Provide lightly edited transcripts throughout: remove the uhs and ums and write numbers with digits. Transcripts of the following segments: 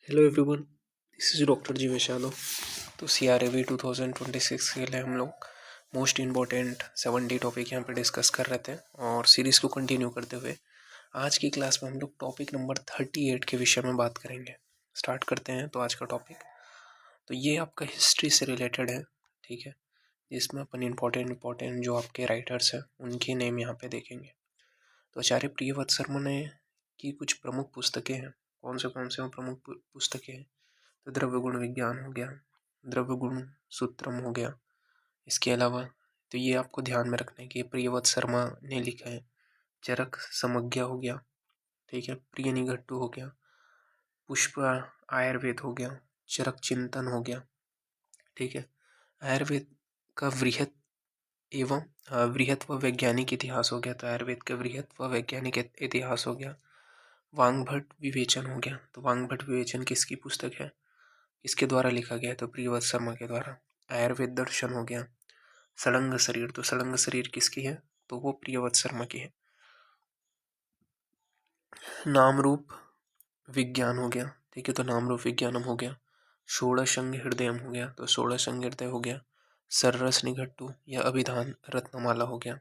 Hello everyone, this is doctor G Vaishalo. तो CRAV 2026 के लिए हम लोग मोस्ट इम्पॉर्टेंट 70 टॉपिक यहाँ पे डिस्कस कर रहे थे और सीरीज़ को कंटिन्यू करते हुए आज की क्लास में हम लोग टॉपिक नंबर 38 के विषय में बात करेंगे। स्टार्ट करते हैं। तो आज का टॉपिक तो ये आपका हिस्ट्री से रिलेटेड है, ठीक है। इसमें अपन इम्पोर्टेंट जो आपके राइटर्स हैं उनके नेम यहाँ पे देखेंगे। तो आचार्य प्रियव्रत शर्मा ने की कुछ प्रमुख पुस्तकें हैं। कौन से वो प्रमुख पुस्तकें हैं? तो द्रव्य गुण विज्ञान हो गया, द्रव्य गुण सूत्रम हो गया। इसके अलावा तो ये आपको ध्यान में रखना है कि प्रियव्रत शर्मा ने लिखा है। चरक समज्ञा हो गया, ठीक है। प्रिय निघट्टू हो गया, पुष्प आयुर्वेद हो गया, चरक चिंतन हो गया, ठीक है। आयुर्वेद का वृहत व वैज्ञानिक इतिहास हो गया। तो आयुर्वेद का वृहत व वैज्ञानिक इतिहास हो गया। वांगभट विवेचन हो गया। तो वांगभट विवेचन किसकी पुस्तक है, इसके द्वारा लिखा गया? तो प्रियव्रत शर्मा के द्वारा। आयुर्वेद दर्शन हो गया। सड़ंग शरीर, तो सड़ंग शरीर किसकी है? तो वो प्रियव्रत शर्मा की है। नाम रूप विज्ञान हो गया, ठीक है। तो नाम रूप विज्ञानम हो गया। षोड़शंग हृदयम हो गया। तो षोड़शंग हृदय हो गया। सररस निघट्टू या अभिधान रत्नमाला हो गया,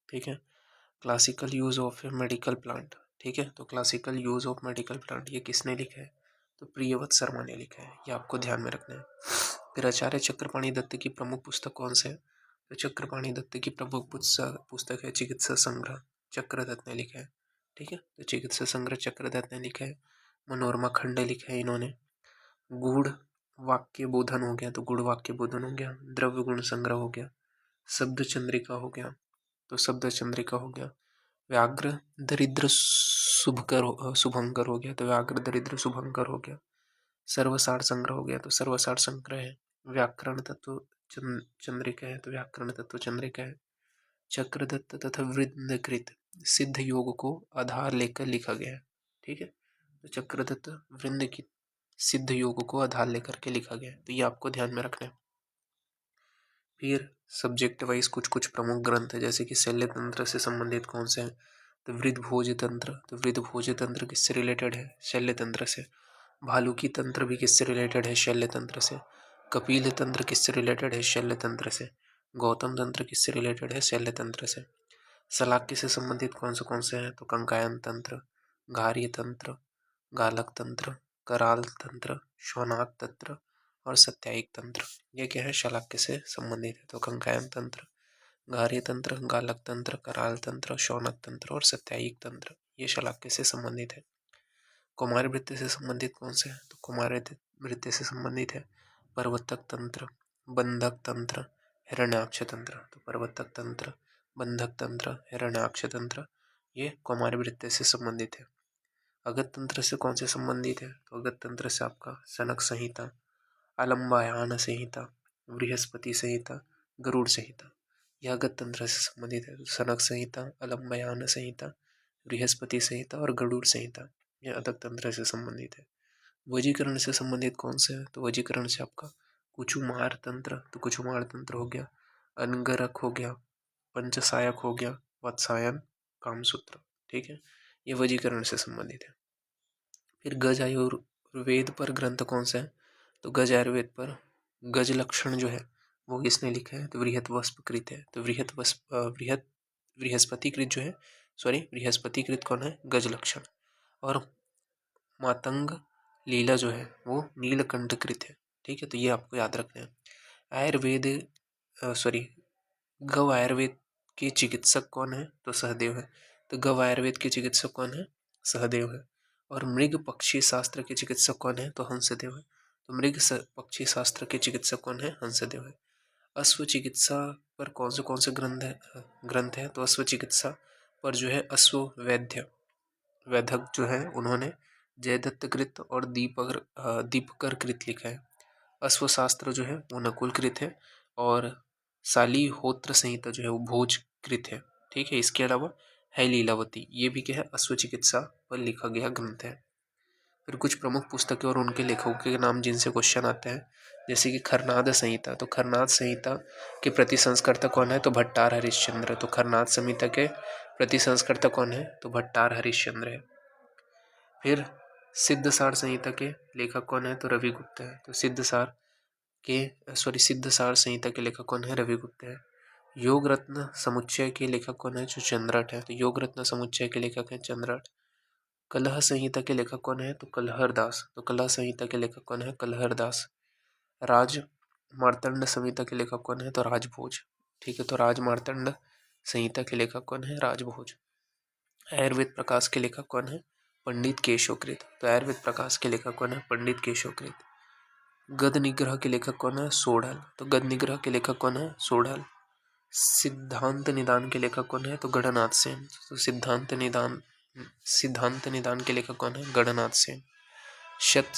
ठीक है। Classical use of medical plant, ठीक है। तो classical use of medical plant ये किसने लिखा है? तो प्रियव्रत शर्मा ने लिखा है। ये आपको ध्यान में रखना है। फिर आचार्य चक्रपाणि दत्त की प्रमुख पुस्तक कौन से है? तो चक्रपाणि दत्त की प्रमुख पुस्तक है चिकित्सा संग्रह, चक्रदत्त ने लिखा है, ठीक है। तो चिकित्सा संग्रह चक्रदत्त ने लिखा है। मनोरमा खंड लिखा है इन्होंने। गूढ़ वाक्य बोधन हो गया। तो गूढ़ वाक्य बोधन हो गया। द्रव्य गुण संग्रह हो गया। शब्द चंद्रिका हो गया। तो शब्द चंद्रिका हो गया। व्याघ्र दरिद्र शुभंकर हो गया। तो व्याघ्र दरिद्र शुभंकर हो गया। सर्वसार संग्रह हो गया। तो सर्वसार संग्रह है। व्याकरण तत्व चंद्रिका है। तो व्याकरण तत्व चंद्रिका है। चक्रदत्त तथा वृंदकृत सिद्ध योग को आधार लेकर लिखा गया है, ठीक है। तो चक्रदत्त वृंद की सिद्ध योग को आधार लेकर के लिखा गया है। तो ये आपको ध्यान में रखना है। फिर सब्जेक्ट वाइज कुछ कुछ प्रमुख ग्रंथ है, जैसे कि शल्य तंत्र से संबंधित कौन से हैं? तो वृद्ध भोज तंत्र। तो वृद्ध भोज तंत्र किससे रिलेटेड है? शल्य तंत्र से। भालुकी तंत्र भी किससे रिलेटेड है? शल्य तंत्र से। कपिल तंत्र किससे रिलेटेड है? शल्य तंत्र से। गौतम तंत्र किससे रिलेटेड है? शल्य तंत्र से। शलाक्य से संबंधित कौन से हैं? तो कंकायन तंत्र, घार्य तंत्र, गालक तंत्र, कराल तंत्र, शौनाक तंत्र और सत्यायिक तंत्र। ये क्या है? शलाक्य से संबंधित है। तो कंकायन तंत्र, घार्य तंत्र, गालक तंत्र, कराल तंत्र, शौनक तंत्र और सत्यायिक तंत्र ये शलाक्य से संबंधित है। कुमार वृत्ति से संबंधित कौन से हैं? तो कुमार वृत्ति से संबंधित है प्रवर्तक तंत्र, बंधक तंत्र, हिरण्याक्ष तंत्र। तो प्रवर्तक तंत्र, बंधक तंत्र, हिरण्याक्ष तंत्र ये कुमार वृत्ति से संबंधित है। अगत तंत्र से कौन से संबंधित है? तो अगत तंत्र से आपका सनक संहिता, अलम्बायान संहिता, बृहस्पति संहिता, गरुड़ संहिता यह अगत तंत्र से संबंधित है। सनक संहिता, अलम्बायान संहिता, बृहस्पति संहिता और गरुड़ संहिता यह अदक तंत्र से संबंधित है। वजीकरण से संबंधित कौन से है? तो वजीकरण से आपका कुचुमार तंत्र। तो कुचुमार तंत्र हो गया। अनगरक हो गया, पंचसायक हो गया, वत्सायन, कामसूत्र, ठीक है। ये वजीकरण से संबंधित है। फिर गज आयुर्वेद पर ग्रंथ कौन सा है? तो गज आयुर्वेद पर गज लक्षण जो है वो किसने लिखा है? तो बृहस्पतिकृत है। तो बृहस्पतिकृत जो है, सॉरी बृहस्पतिकृत कौन है? गज लक्षण। और मातंग लीला जो है वो नीलकंठकृत है, ठीक है। तो ये आपको याद रखना है। आयुर्वेद सॉरी गव आयुर्वेद के चिकित्सक कौन है? तो सहदेव है। तो गव आयुर्वेद के चिकित्सक कौन है? सहदेव है। और मृग पक्षी शास्त्र के चिकित्सक कौन है? तो हंसदेव है। तो मृग पक्षी शास्त्र के चिकित्सक कौन है? हंसदेव है। अश्व चिकित्सा पर कौन से ग्रंथ है? तो अश्व चिकित्सा पर जो है अश्व वैधक जो है उन्होंने जयदत्त कृत और दीपकर कृत लिखा है। अश्वशास्त्र जो है वो नकुल कृत है और शालीहोत्र संहिता जो है वो भोज कृत है, ठीक है। इसके अलावा है लीलावती, ये भी क्या है? अश्व चिकित्सा पर लिखा गया ग्रंथ है। फिर कुछ प्रमुख पुस्तकें और उनके लेखकों के नाम जिनसे क्वेश्चन आते हैं, जैसे कि खरनाद संहिता। तो खरनाद संहिता के प्रति संस्कर्ता कौन है? तो भट्टार हरिश्चंद्र। तो खरनाद संहिता के प्रति संस्कर्ता कौन है? तो भट्टार हरिश्चंद्र है। फिर सिद्धसार संहिता के लेखक कौन है? तो रवि गुप्ता है। तो सिद्धसार संहिता के लेखक कौन है? रवि गुप्ता है। योग रत्न समुच्चय के लेखक कौन है? जो चंद्रट है। तो योग रत्न समुच्चय के लेखक है चंद्रट। कलह संहिता के लेखक कौन है? तो कलहर दास। तो कलह संहिता के लेखक कौन है? कलहर दास। राज मार्तंड संहिता के लेखक कौन है? तो राजभोज। ठीक है, तो राज मार्तंड संहिता के लेखक कौन है? राजभोज। आयुर्वेद प्रकाश के लेखक कौन है? पंडित केशवकृत। तो आयुर्वेद प्रकाश के लेखक कौन है? पंडित केशवकृत। गद निग्रह के लेखक कौन है? सोढ़ल। तो गद निग्रह के लेखक कौन है? सोढ़ल। सिद्धांत निदान के लेखक कौन है? तो गणनाथ सेन। तो सिद्धांत निदान के लेखक कौन है? गणनाथ सेन। शत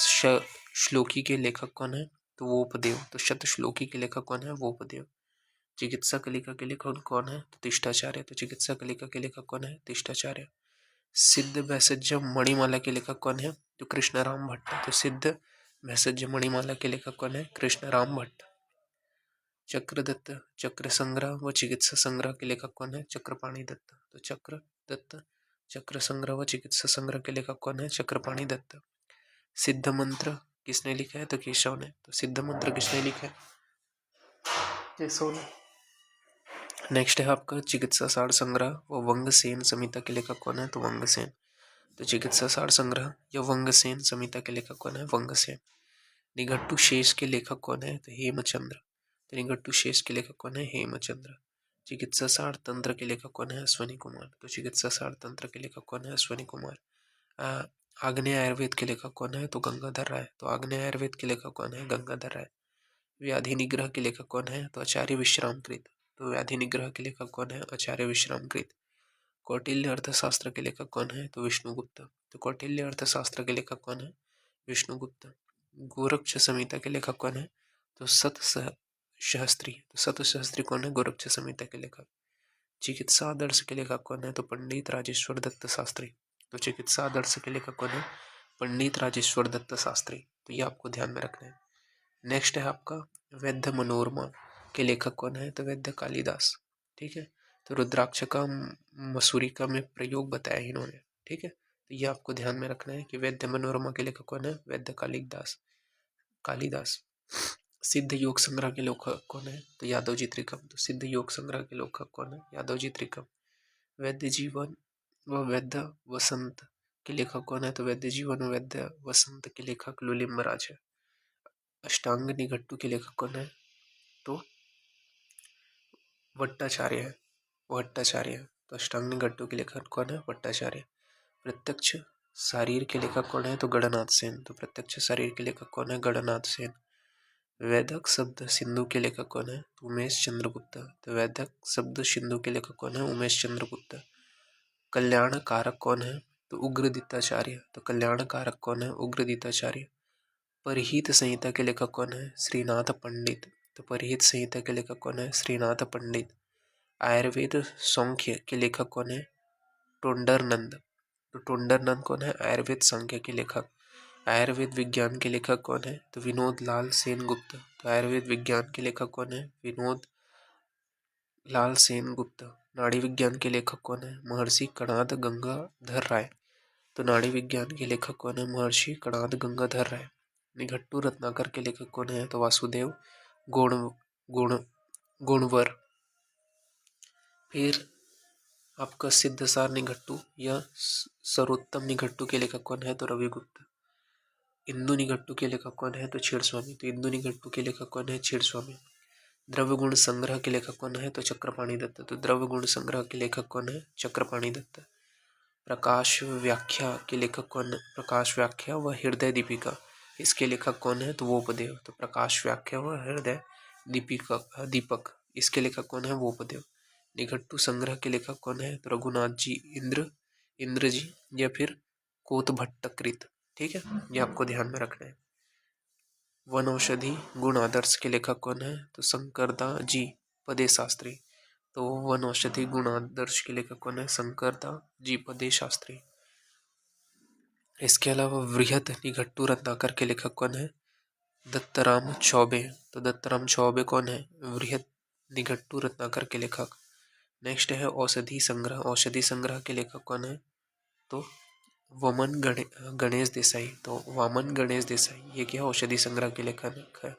श्लोकी के लेखक कौन है? तो वोपदेव। तो शत श्लोकी के लेखक कौन है? वोपदेव। चिकित्सा कलिका के लेखक कौन है? तो तिष्ठाचार्य। तो चिकित्सा कलिका के लेखक कौन है? तिष्ठाचार्य। सिद्ध भैषज मणिमाला के लेखक कौन है? तो कृष्णराम भट्ट। तो सिद्ध भैषज मणिमाला के लेखक कौन है? कृष्णराम भट्ट। चक्रदत्त चक्र संग्रह व चिकित्सा संग्रह के लेखक कौन है? चक्रपाणि दत्त। तो चक्रदत्त चक्र संग्रह व चिकित्सा संग्रह के लेखक कौन है? चक्रपाणि दत्त। सिद्ध मंत्र किसने लिखा है? तो केशव ने। तो सिद्ध मंत्र किसने लिखा है? केशव ने। नेक्स्ट है आपका चिकित्सा सार संग्रह व वंगसेन संहिता के लेखक कौन है? तो वंगसेन। तो चिकित्सा सार संग्रह या वंगसेन संहिता के लेखक कौन है? वंगसेन। निघट्टू शेष के लेखक कौन है? तो हेमचंद्र। तो निघट्टू शेष के लेखक कौन है? हेमचंद्र। चिकित्सा सार तंत्र के लेखक कौन है? अश्वनी कुमार। तो चिकित्सा सार तंत्र के लेखक कौन है? अश्वनी कुमार। आग्नेय आयुर्वेद के लेखक कौन है? तो गंगाधर राय। तो आग्नेय आयुर्वेद के लेखक कौन है? गंगाधर राय। व्याधि निग्रह के लेखक कौन है? तो आचार्य विश्रामकृत। तो व्याधि निग्रह के लेखक कौन है? आचार्य विश्रामकृत। कौटिल्य अर्थशास्त्र के लेखक कौन है? तो विष्णुगुप्त। तो कौटिल्य अर्थशास्त्र के लेखक कौन है? विष्णुगुप्त। गोरक्ष संहिता के लेखक कौन है? तो सहस्त्री। तो सहस्त्री कौन है? गोरक्ष संहिता के लेखक। चिकित्सा आदर्श के लेखक कौन है? तो पंडित राजेश्वर दत्त शास्त्री। तो चिकित्सा आदर्श के लेखक कौन है? पंडित राजेश्वर दत्त शास्त्री। तो ये आपको ध्यान में रखना है। नेक्स्ट है आपका वैद्य मनोरमा के लेखक कौन है? तो वैद्य कालिदास। ठीक है, तो रुद्राक्ष का मसूरिका में प्रयोग बताया इन्होंने। ठीक है, तो ये आपको ध्यान में रखना है कि वैद्य मनोरमा के लेखक कौन है? वैद्य कालिदास। सिद्ध योग संग्रह के लेखक कौन है? तो यादव जी त्रिकम। तो सिद्ध योग संग्रह के लेखक कौन है? यादव जी त्रिकम। वैद्य जीवन व वैद्य वसंत के लेखक कौन है? तो वैद्य जीवन व वैद्य वसंत के लेखक लुलिम्बराज है। अष्टांग निघट्टू के लेखक कौन है? तो भट्टाचार्य है। भट्टाचार्य। तो अष्टांग निघट्टू के लेखक कौन है? भट्टाचार्य। प्रत्यक्ष शारीर के लेखक कौन है? तो गणनाथ सेन। तो प्रत्यक्ष शारीर के लेखक कौन है? गणनाथ सेन। वैदक शब्द सिंधु के लेखक कौन है? तो उमेश चंद्रगुप्त। तो वैदक शब्द सिंधु के लेखक कौन है? उमेश चंद्रगुप्त। कल्याण कारक कौन है? तो उग्रदीताचार्य। तो कल्याण कारक कौन है? उग्रदीताचार्य। परिहित संहिता के लेखक कौन है? श्रीनाथ पंडित। तो परिहित संहिता के लेखक कौन है? श्रीनाथ पंडित। आयुर्वेद सांख्य के लेखक कौन है? टोंडरनंद। तो टोंडरनंद कौन है? आयुर्वेद सांख्य के लेखक। आयुर्वेद विज्ञान के लेखक कौन है? तो विनोद लाल सेन गुप्त। तो आयुर्वेद विज्ञान के लेखक कौन है? विनोद लाल सेन गुप्त। नाड़ी विज्ञान के लेखक कौन है? महर्षि कणाद गंगाधर राय। तो नाड़ी विज्ञान के लेखक कौन है? महर्षि कणाद गंगाधर राय। निघट्टू रत्नाकर के लेखक कौन है? तो वासुदेव गुण गुण गुणवर। फिर आपका सिद्धसार निघट्टू या सर्वोत्तम निघट्टू के लेखक कौन है? तो रविगुप्त। इंदु निघट्टू के लेखक कौन है? तो क्षीरस्वामी। तो इंदु निघट्टू के लेखक कौन है? क्षीरस्वामी। द्रव्य गुण संग्रह के लेखक कौन है? तो चक्रपाणि दत्त। तो द्रव्य गुण संग्रह के लेखक कौन है? चक्रपाणि दत्त। प्रकाश व्याख्या के लेखक कौन है? प्रकाश व्याख्या व हृदय दीपिका इसके लेखक कौन है? तो वोपदेव। तो प्रकाश व्याख्या व हृदय दीपक इसके लेखक कौन है? वोपदेव। निघट्टू संग्रह के लेखक कौन है? तो रघुनाथ जी इंद्र जी या फिर कोतभट्टकृत। ठीक है, ये आपको ध्यान में रखना है। वन औषधि गुण आदर्श के लेखक कौन है? तो शंकरदा जी पदे शास्त्री। तो वन औषधि गुण आदर्श के लेखक कौन है? शंकरदा जी पदे शास्त्री। इसके अलावा वृहत निघट्टू रत्नाकर के लेखक कौन है? दत्तराम चौबे। तो दत्तराम चौबे कौन है? वृहत निघट्टू रत्नाकर के लेखक। नेक्स्ट है औषधि संग्रह। औषधि संग्रह के लेखक कौन है? तो वमन गणेश देसाई, तो वामन गणेश देसाई ये क्या औषधि संग्रह के लेखक है।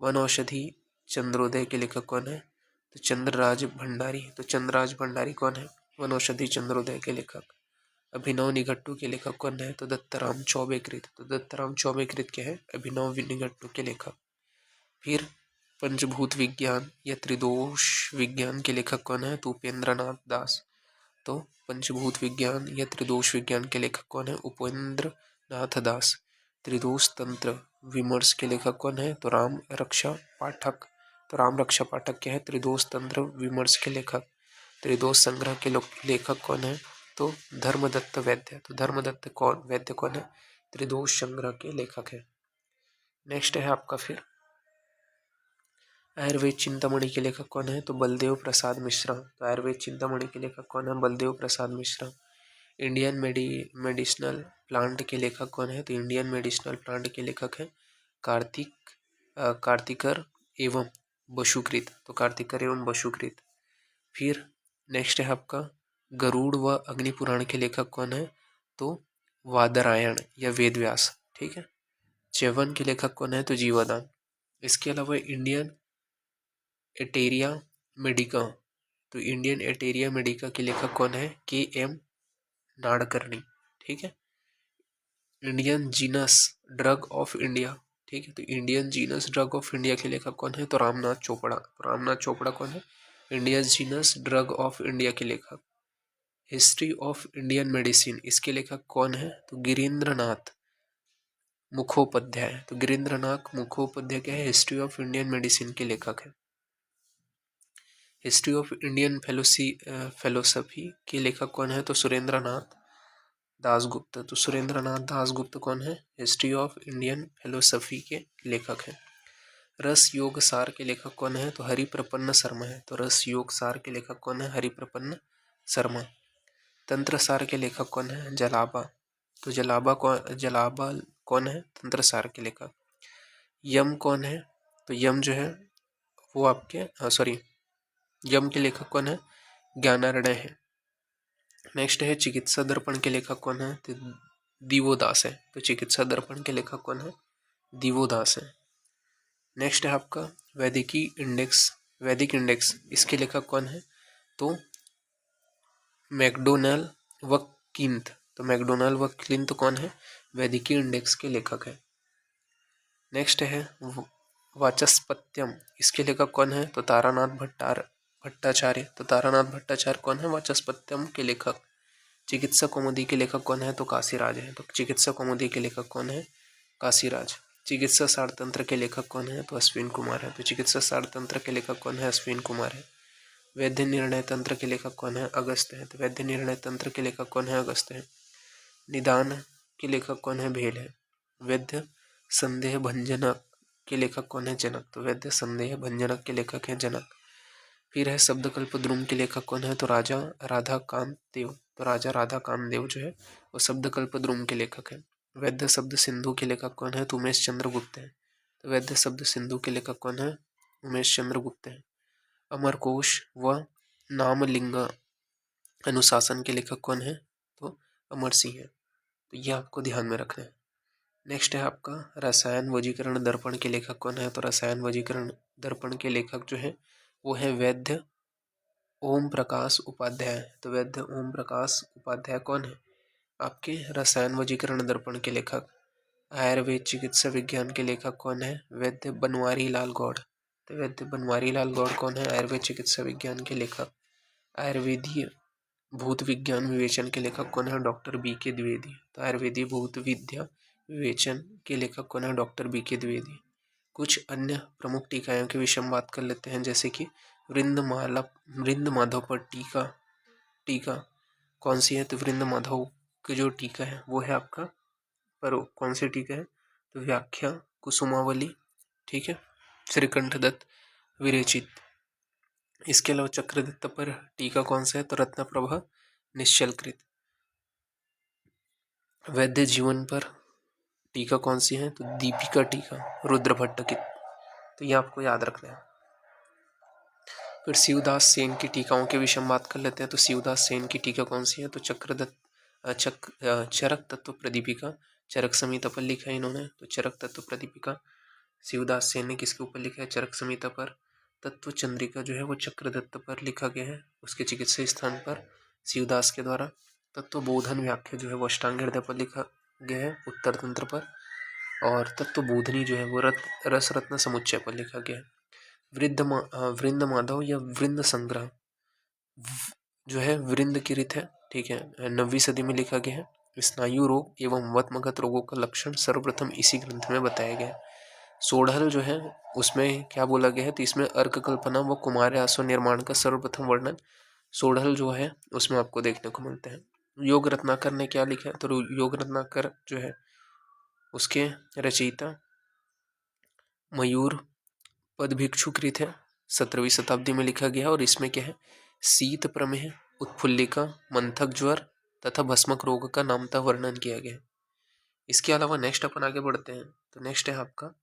वन औषधि चंद्रोदय के लेखक कौन है, तो चंद्रराज भंडारी, तो चंद्रराज भंडारी कौन है, वन औषधि चंद्रोदय के लेखक। अभिनव निघट्टू के लेखक कौन है, तो दत्ताराम चौबेकृत, तो दत्ताराम चौबेकृत क्या है, अभिनव निघट्टू के लेखक। फिर पंचभूत विज्ञान या त्रिदोष विज्ञान के लेखक कौन है, तो उपेंद्र नाथ दास, तो पंचभूत विज्ञान या त्रिदोष विज्ञान के लेखक कौन है, उपेंद्र नाथ दास। त्रिदोष तंत्र विमर्श के लेखक कौन है, तो राम रक्षा पाठक, तो राम रक्षा पाठक क्या है, त्रिदोष तंत्र विमर्श के लेखक। त्रिदोष संग्रह के लेखक कौन है, तो धर्मदत्त वैद्य, तो धर्मदत्त कौन वैद्य कौन है, त्रिदोष संग्रह के लेखक है। नेक्स्ट है आपका फिर आयुर्वेद चिंतामणि के लेखक कौन है, तो बलदेव प्रसाद मिश्रा, तो आयुर्वेद चिंतामणि के लेखक कौन है, बलदेव प्रसाद मिश्रा। इंडियन मेडिसिनल प्लांट के लेखक कौन है, तो इंडियन मेडिसिनल प्लांट के लेखक है कार्तिकर एवं बशुकृत, तो कार्तिकर एवं बशुकृत। फिर नेक्स्ट है आपका गरुड़ व अग्निपुराण के लेखक कौन है, तो वादरायण या वेदव्यास, ठीक है। च्यवन के लेखक कौन है, तो जीवदान। इसके अलावा इंडियन एटेरिया मेडिका, तो इंडियन एटेरिया मेडिका के लेखक कौन है, के.एम. नाडकर्णी, ठीक है। Indian genus drug of India, ठीक है, तो Indian genus drug of India के लेखक कौन है, तो रामनाथ चोपड़ा, तो रामनाथ चोपड़ा कौन है, Indian genus drug of India के लेखक। हिस्ट्री ऑफ इंडियन मेडिसिन इसके लेखक कौन है, तो गिरीन्द्रनाथ मुखोपाध्याय, तो गिरीन्द्रनाथ मुखोपाध्याय क्या है, हिस्ट्री ऑफ इंडियन मेडिसिन के लेखक है। हिस्ट्री ऑफ इंडियन फेलोसफी के लेखक कौन है, तो सुरेंद्रनाथ दासगुप्त, तो सुरेंद्रनाथ दासगुप्त कौन है, हिस्ट्री ऑफ इंडियन फिलोसफी के लेखक हैं। रस योग सार के लेखक कौन है, तो हरिप्रपन्न शर्मा है, तो रस योग सार के लेखक कौन है, हरिप्रपन्न शर्मा। तंत्र सार के लेखक कौन है, जलाबा, तो जलाबा कौन है, तंत्र सार के लेखक। यम कौन है, तो यम जो है वो आपके सॉरी यम के लेखक कौन है, ज्ञानार्णय है। नेक्स्ट है चिकित्सा दर्पण के लेखक कौन है, तो दिवोदास है, तो चिकित्सा दर्पण के लेखक कौन है, दिवोदास है। नेक्स्ट है आपका वैदिक इंडेक्स इसके लेखक कौन है, तो मैकडोनल व क्लिंथ, तो मैकडोनल व क्लिंथ कौन है, वैदिक इंडेक्स के लेखक है। नेक्स्ट है वाचस्पत्यम इसके लेखक कौन है, तो तारानाथ भट्टाचार्य, तो तारानाथ भट्टाचार्य कौन है, वाचस्पत्यम के लेखक। चिकित्सा कौमुदी के लेखक कौन है, तो काशीराज है, तो चिकित्सा कौमुदी के लेखक कौन है, काशीराज। चिकित्सा सारतंत्र के लेखक कौन है, तो अश्विन कुमार है, तो चिकित्सा सारतंत्र के लेखक कौन है, अश्विन कुमार है। वैद्य निर्णय तंत्र के लेखक कौन है, अगस्त है, तो वैद्य निर्णय तंत्र के लेखक कौन है, अगस्त है। निदान के लेखक कौन है, भेल है। वैद्य संदेह भंजनक के लेखक कौन है, जनक, तो वैद्य संदेह भंजनक के लेखक है जनक। फिर है शब्दकल्पद्रुम के लेखक कौन है, तो राजा राधाकांत देव, तो राजा राधाकांत देव जो है वो शब्दकल्पद्रुम के लेखक है। वैद्य शब्द सिंधु के लेखक कौन है, तो उमेश चंद्र गुप्त है, तो वैद्य शब्द सिंधु के लेखक कौन है, उमेश चंद्र गुप्त है। अमरकोश व नामलिंग अनुशासन के लेखक कौन है, तो अमर सिंह है, तो यह आपको ध्यान में रखना है। नेक्स्ट है आपका रसायन वर्गीकरण दर्पण के लेखक कौन है, तो रसायन वर्गीकरण दर्पण के लेखक जो है वो है वैद्य ओम प्रकाश उपाध्याय, तो वैद्य ओम प्रकाश उपाध्याय कौन है, आपके रसायन वर्गीकरण दर्पण के लेखक। आयुर्वेद चिकित्सा विज्ञान के लेखक कौन है, वैद्य बनवारी लाल गौड़, तो वैद्य बनवारी लाल गौड़ कौन है, आयुर्वेद चिकित्सा विज्ञान के लेखक। आयुर्वेदीय भूत विज्ञान विवेचन के लेखक कौन है, डॉक्टर बी.के. द्विवेदी, तो आयुर्वेदीय भूत विद्या विवेचन के लेखक कौन है, डॉक्टर बी.के. द्विवेदी। कुछ अन्य प्रमुख टीकाओं के विषय में बात कर लेते हैं, जैसे कि वृंद माधव पर टीका कौन सी है, तो वृंद माधव की जो टीका है वो है आपका पर कौन सी टीका है, तो व्याख्या कुसुमावली, ठीक है, श्रीकंठ दत्त विरेचित। इसके अलावा चक्रदत्त पर टीका कौन सा है, तो रत्नप्रभा निश्चलकृत। वैद्य जीवन पर टीका कौन सी है, तो दीपिका टीका रुद्रभट्ट की, तो ये आपको याद रखना है। फिर शिवदास सेन की टीकाओं के विषय में बात कर लेते हैं, तो शिवदास सेन की टीका कौन सी है, तो चक्रदत्त चरक तत्व प्रदीपिका चरक संहिता पर लिखा है इन्होंने, तो चरक तत्व प्रदीपिका शिवदास सेन ने किसके ऊपर लिखा है, चरक संहिता पर। तत्व चंद्रिका जो है वो चक्रदत्त पर लिखा गया है, उसके चिकित्सा स्थान पर शिवदास के द्वारा। तत्व बोधन व्याख्या जो है वो अष्टांग हृदय पर लिखा गया है, उत्तर तंत्र पर। और तत्व बोधनी जो है वो रस रत्न समुच्चय पर लिखा गया है। वृंद माधव या वृंद संग्रह जो है वृंद की रीत है, ठीक है, 9वीं सदी में लिखा गया है। स्नायु रोग एवं वत्मगत रोगों का लक्षण सर्वप्रथम इसी ग्रंथ में बताया गया है। सोढ़ल जो है उसमें क्या बोला गया है, तो इसमें अर्क कल्पना व कुमार आसव निर्माण का सर्वप्रथम वर्णन सोढ़ल जो है उसमें आपको देखने को मिलते हैं। योग रत्नाकर ने क्या लिखा है, तो योग रत्नाकर जो है उसके रचयिता मयूर पद भिक्षुकृत है, 17वीं शताब्दी में लिखा गया। और इसमें क्या है, शीत प्रमेह, उत्फुल्लिका, मंथक ज्वर तथा भस्मक रोग का नामतः वर्णन किया गया है। इसके अलावा नेक्स्ट अपन आगे बढ़ते हैं, तो नेक्स्ट है आपका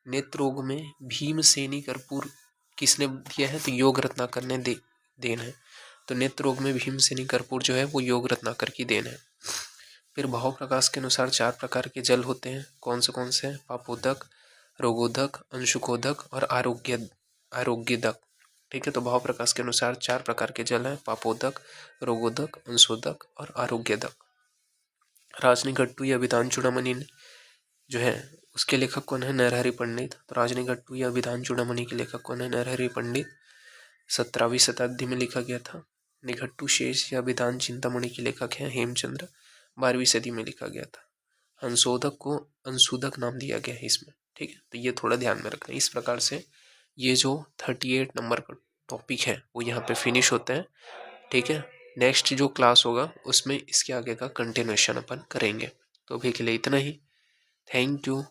नेत्र रोग में भीमसेनी कर्पूर किसने दिया है, तो योग रत्नाकर ने देन है। तो नेत्र रोग में भीमसेनी कर्पूर जो है वो योग रत्नाकर की देन है। फिर भाव प्रकाश के अनुसार 4 प्रकार के जल होते हैं, कौन से हैं, पापोदक, रोगोदक, अंशुकोदक और आरोग्यदक, ठीक है। तो भाव प्रकाश के अनुसार 4 प्रकार के जल हैं, पापोदक, रोगोदक, अंशोदक और आरोग्यदक। राजनिघट्टू या अभिधान चूड़ामणि जो है उसके लेखक कौन है, नरहरि पंडित। तो राजनिघट्टू या अभिधान चूड़ामणि के लेखक कौन है, नरहरि पंडित, 17वीं शताब्दी में लिखा गया था। निघट्टू शेष या अभिधान चिंतामणि के लेखक हैं हेमचंद्र, 12वीं सदी में लिखा गया था। अंशोधक को अंशुदक नाम दिया गया है इसमें, ठीक है। तो ये थोड़ा ध्यान में रखना। इस प्रकार से ये जो 38 नंबर का टॉपिक है वो यहाँ पे फिनिश होता है, ठीक है। नेक्स्ट जो क्लास होगा उसमें इसके आगे का कंटिन्यूएशन अपन करेंगे। तो अभी के लिए इतना ही। Thank you.